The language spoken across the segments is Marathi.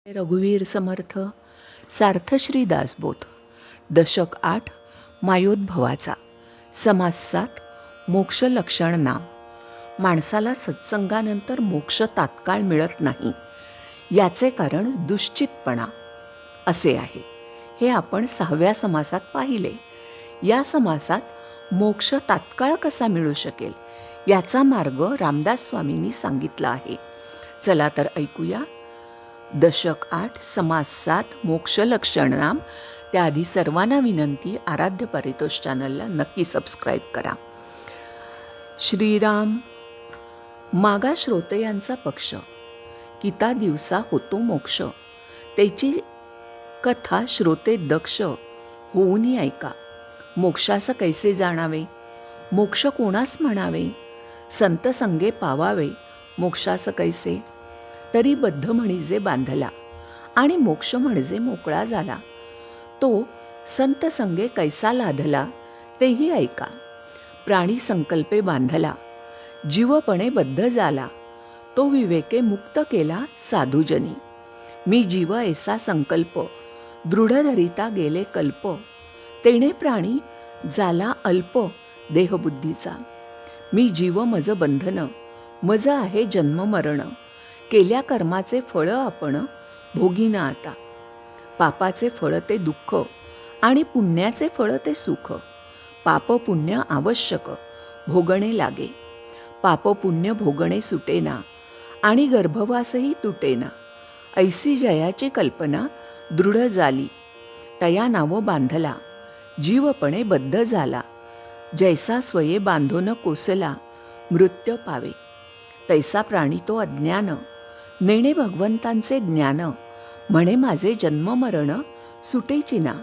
रघुवीर समर्थ सार्थश्री दासबोध दशक 8 मायोद्भवाचा समास 7 मोक्ष लक्षण नाम. माणसाला सत्संगानंतर मोक्ष तात्काळ मिळत नाही याचे कारण दुश्चितपणा असे आहे. हे आपण 6व्या समासात पाहिले. या समासात मोक्ष तात्काळ कसा मिळू शकेल याचा मार्ग रामदास स्वामींनी सांगितला आहे. चला तर ऐकूया. दशक 8 समास 7 मोक्ष लक्षण नाम. त्याआधी सर्वांना विनंती, आराध्य पारितोष चॅनलला नक्की सबस्क्राईब करा. श्रीराम. मागा श्रोते यांचा पक्ष, किता दिवसा होतो मोक्ष. त्याची कथा श्रोते दक्ष होऊनी ऐका. मोक्षास कैसे जाणावे, मोक्ष कोणास म्हणावे. संत संगे पावावे, मोक्षास कैसे. तरी बद्ध म्हणीजे बांधला, आणि मोक्ष म्हणजे मोकळा झाला. तो संत संगे कैसा लाधला, तेही ऐका. प्राणी संकल्पे बांधला, जीवपणे बद्ध झाला. तो विवेके मुक्त केला साधुजनी. मी जीव ऐसा संकल्प, दृढ धरिता गेले कल्प. तेणे प्राणी झाला अल्प देहबुद्धीचा. मी जीव मज बंधन, मज आहे जन्म मरण. केल्या कर्माचे फळ आपण भोगीना आता. पापाचे फळ ते दुःख, आणि पुण्याचे फळ ते सुख. पाप पुण्य आवश्यक भोगणे लागे. पाप पुण्य भोगणे सुटेना, आणि गर्भवासही तुटेना. ऐसी जयाची कल्पना दृढ झाली, तया नाव बांधला. जीवपणे बद्ध झाला, जैसा स्वये बांधून कोसला मृत्यू पावे. तैसा प्राणी तो अज्ञान, नेणे भगवंतांचे ज्ञान. म्हणे माझे जन्म मरण सुटेची ना.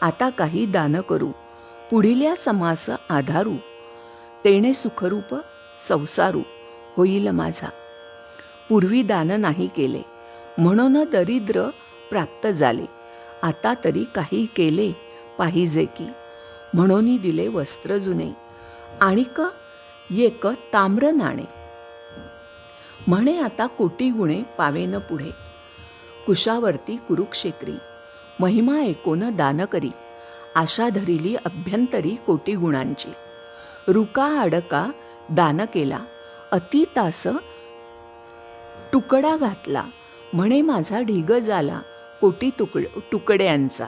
आता काही दान करू, पुढिल्या समास आधारू. तेणे सुखरूप संसारू होईल माझा. पूर्वी दान नाही केले, म्हणून दरिद्र प्राप्त झाले. आता तरी काही केले पाहिजे की, म्हणून दिले वस्त्र जुने. आणिक एक ताम्र नाणे. म्हणे आता कोटी गुणे पावेन पुढे. कुशावर्ती कुरुक्षेत्री, महिमा ऐकोन दान करी. आशा धरिली अभ्यंतरी कोटी गुणांची. रुका आडका दान केला, अति तास तुकडा घातला. म्हणे माझा ढिग झाला कोटी तुकड्यांचा.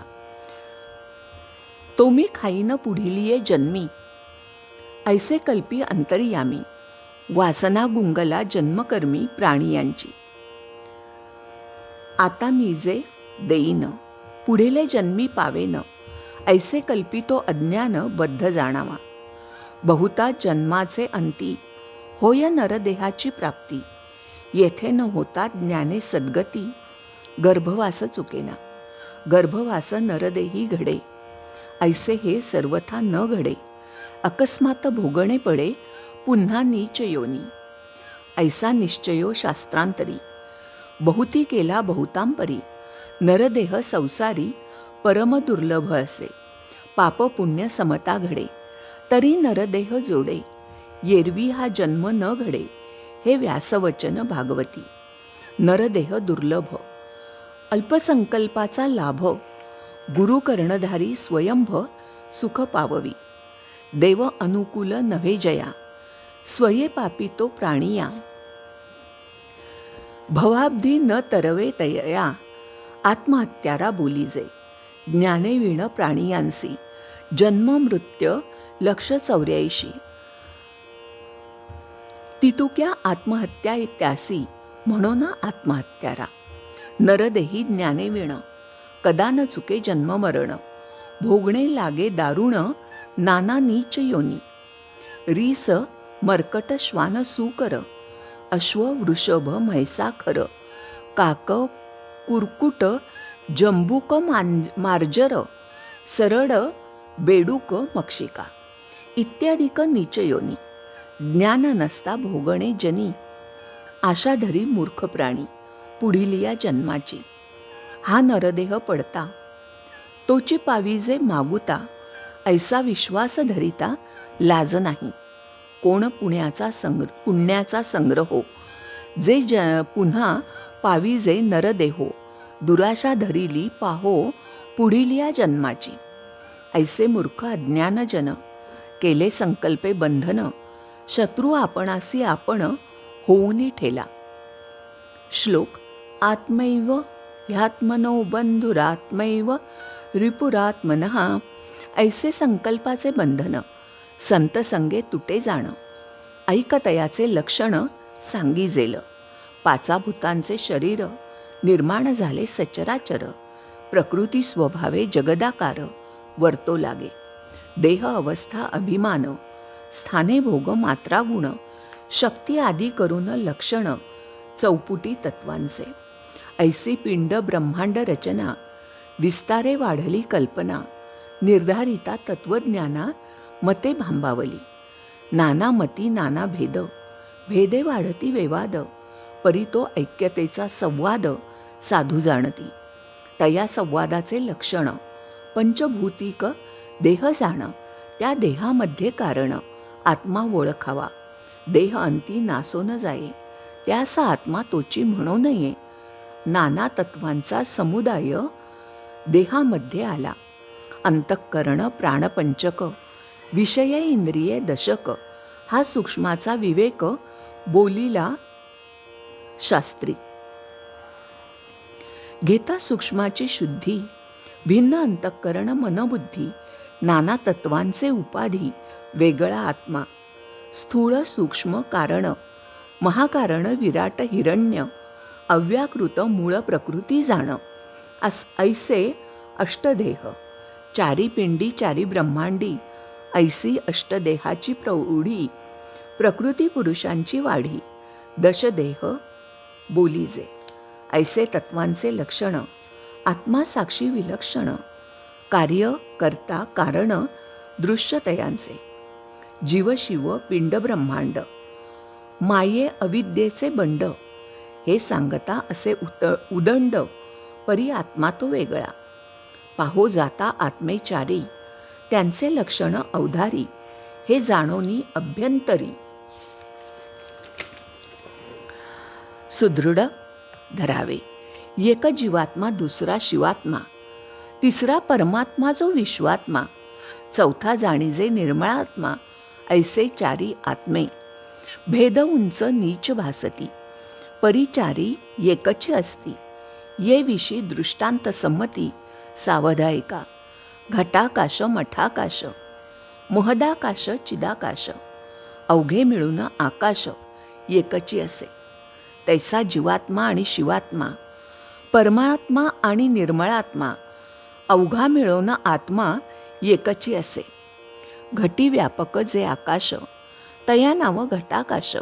तो मी खाईन पुढिलिये जन्मी. ऐसे कल्पी अंतर्यामी. वासना गुंगला जन्मकर्मी प्राणियांची. आता मी जे देईन, पुढेले जन्मी पावेन. ऐसे कल्पी तो अज्ञान बद्ध जाणावा. बहुता जन्माचे अंती, होय नरदेहाची प्राप्ती. येथे न होता ज्ञाने सद्गती. गर्भवास चुकेना, गर्भवास नरदेही घडे. ऐसे हे सर्वथा न घडे. अकस्मात भोगणे पडे पुन्हा नीच योनी. ऐसा निश्चयो शास्त्रांतरी. बहुती केला बहुतांपरी. नरदेह संसारी परम दुर्लभ असे. पाप पुण्य समता घडे, तरी नरदेह जोडे. येरवी हा जन्म न घडे, हे व्यासवचन भागवती. नरदेह दुर्लभ, अल्पसंकल्पाचा लाभ. गुरु कर्णधारी स्वयंभ सुख पाववी. देव अनुकूल नव्हे जया, स्वये पापी तो प्राणिया. भवाब्धी न तरवे तयया, आत्महत्यारा बोलीजे. ज्ञाने विण प्राणियांसी, जन्म मृत्यू लक्ष 84. तितुक्या आत्महत्या त्यासी, म्हणून आत्महत्यारा. नरदेही ज्ञाने विण, कदा न चुके जन्म मरण. भोगणे लागे दारुण नाना नीच योनी. रीस मर्कट श्वान सूकर, अश्व वृषभ म्हैसा खर. काक कुरकुट जंबूक मार्जर, सरड बेडूक मक्षिका. इत्यादिक नीच योनी. ज्ञान नसता भोगणे जनी. आशा धरी मूर्ख प्राणी पुढिलिया जन्माची. हा नरदेह पडता, तोची पाविजे मागुता. ऐसा विश्वास धरिता लाज नाही. कोण पुण्याचा संग्रहो, जे पुन्हा पाविजे नरदेहो. दुराशा धरिली पाहो पुढील या जन्माची. ऐसे मूर्ख अज्ञानजन केले संकल्पे बंधन, शत्रू आपणासी आपण होऊनी ठेला. श्लोक. आत्मैव ह्यात्मनो बंधुरात्मैव रिपुरात्मनः. ऐसे संकल्पाचे बंधन संत संगे तुटे जाणं. ऐकतयाचे लक्षण सांगिजेल. पाचा भूतांचे शरीर निर्माण झाले सचराचर. प्रकृती स्वभावे जगदाकार वर्तो लागे. देह अवस्था अभिमान स्थाने भोग मात्रा गुण शक्ती आदी करून लक्षण चौपुटी तत्वांचे. ऐसी पिंड ब्रह्मांड रचना विस्तारे वाढली कल्पना. निर्धारिता तत्वज्ञाना मते भांबावली. नाना मती नाना भेद भेदे वाढती वेवाद. परी तो ऐक्यतेचा संवाद साधू जाणती. तया संवादाचे लक्षण पंचभूतिक देह जाण. त्या देहामध्ये कारण आत्मा ओळखावा. देह अंती नासो न जाये त्यासा आत्मा तोची म्हणू नये. नाना तत्वांचा समुदाय देहामध्ये आला. अंतःकरण प्राणपंचक विषय इंद्रिये दशक. हा सूक्ष्माचा विवेक बोलिला शास्त्री. घेता सूक्ष्माची शुद्धी भिन्न अंतःकरण मनबुद्धी नाना तत्वांचे उपाधी वेगळा आत्मा. स्थूळ सूक्ष्म कारण महाकारण विराट हिरण्य अव्याकृत मूळ प्रकृती जाण. ऐसे अष्टदेह चारी पिंडी चारी ब्रह्मांडी. ऐसी अष्टदेहाची प्रौढी प्रकृती पुरुषांची वाढी. दशदेह बोलीजे. ऐसे तत्वांचे लक्षण आत्मा साक्षी विलक्षण. कार्य कर्ता कारण दृश्यतयांचे. जीवशिव पिंड ब्रह्मांड माये अविद्येचे बंड. हे सांगता असे उदंड परी आत्मा तो वेगळा. पाहो जाता आत्मेचारी त्यांचे लक्षण अवधारी. हे जाणोनी अभ्यंतरी. सुदृढ धरावे. एक जीवात्मा दुसरा शिवात्मा तिसरा परमात्मा जो विश्वात्मा चौथा जाणीजे निर्मळात्मा. ऐसे चारी आत्मे भेद उंच नीच भासती. परिचारी एकची असती. ये विषयी दृष्टांत संमती सावधायिका. घटाकाश मठाकाश महदाकाश चिदाकाश. अवघे मिळून आकाश एकची असे. तैसा जीवात्मा आणि शिवात्मा परमात्मा आणि निर्मळात्मा अवघा मिळून आत्मा एकची असे. घटी व्यापक जे आकाश तया नाव घटाकाश.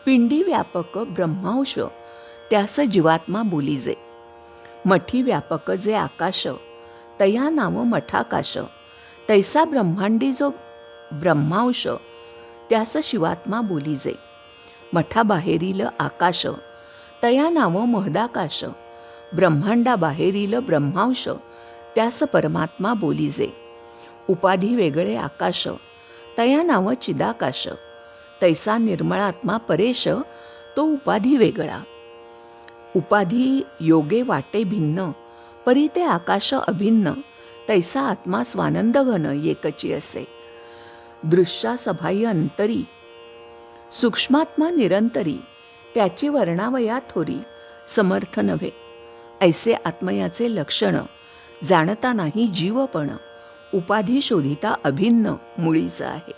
पिंडी व्यापक ब्रह्मांश त्यास जीवात्मा बोलीजे. मठी व्यापक जे आकाश तया नाव मठाकाश. तैसा ब्रह्मांडी जो ब्रह्मांश त्यास शिवात्मा बोलीजे. मठाबाहेरील आकाश तया नाव महदाकाश. ब्रह्मांडाबाहेरील ब्रह्मांश त्यास परमात्मा बोलीजे. उपाधी वेगळे आकाश तया नाव चिदाकाश. तैसा निर्मळात्मा परेश तो उपाधी वेगळा. उपाधी योगे वाटे भिन्न परी ते आकाश अभिन्न. तैसा आत्मा स्वानंद घन एकची असे. दृश्या सभाय अंतरी सूक्ष्मात्मा निरंतरी. त्याची वर्णावया थोरी समर्थ नव्हे. ऐसे आत्मयाचे लक्षण जाणता नाही जीवपण. उपाधी शोधिता अभिन्न मुळीचा आहे.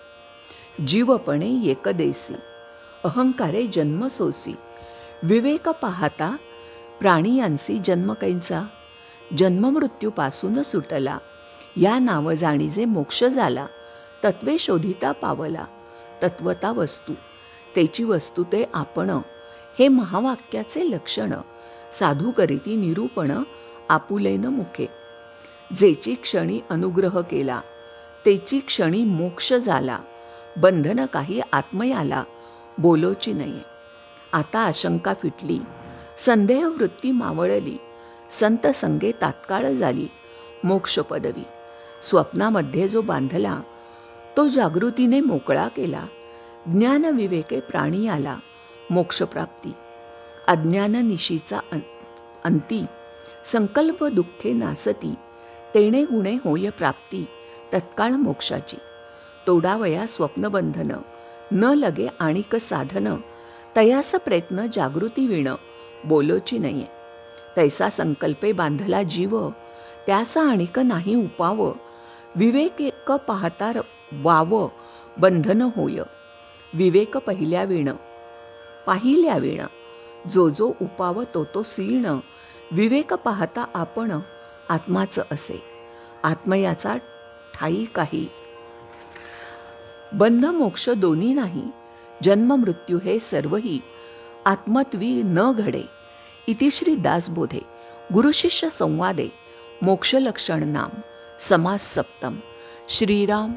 जीवपणे एकदेसी अहंकारे जन्म सोसी. विवेक पाहता प्राणियांसी जन्म कैंचा. जन्ममृत्यूपासून सुटला या नाव जाणीजे मोक्ष झाला. तत्वे शोधिता पावला तत्वता वस्तू. तेची वस्तू ते आपण. हे महावाक्याचे लक्षण साधू करीती निरूपण आपुलेन मुखे. जेची क्षणी अनुग्रह केला तेची क्षणी मोक्ष झाला. बंधन काही आत्मयाला बोलोची नये. आता आशंका फिटली संदेह वृत्ती मावळली. संत संगे तात्काळ झाली मोक्ष पदवी. स्वप्नामध्ये जो बांधला तो जागृतीने मोकळा केला. ज्ञान विवेके प्राणी आला मोक्षप्राप्ती. अज्ञान निशीचा अंती संकल्प दुःखे नासती, तेणे गुणे होय प्राप्ती तत्काळ मोक्षाची. तोडावया स्वप्नबंधन, न लगे आणिक साधन, तयास प्रयत्न जागृती विण, बोलोची नये. तैसा संकल्पे बांधला जीव, त्यासा आणिक नाही उपाव. विवेक एक पाहता वाव, बंधन होय. विवेक पाहिल्या विण, जो जो उपाव तो तो सीण. विवेक पाहता आपण आत्माच असे, आत्मयाचा ठाई काही. बंध मोक्ष दोन्ही नाही, जन्म मृत्यू हे सर्वही आत्मत्वी न घडे. इति श्री दासबोधे गुरुशिष्य संवादे मोक्षलक्षण नाम समास सप्तम. श्रीराम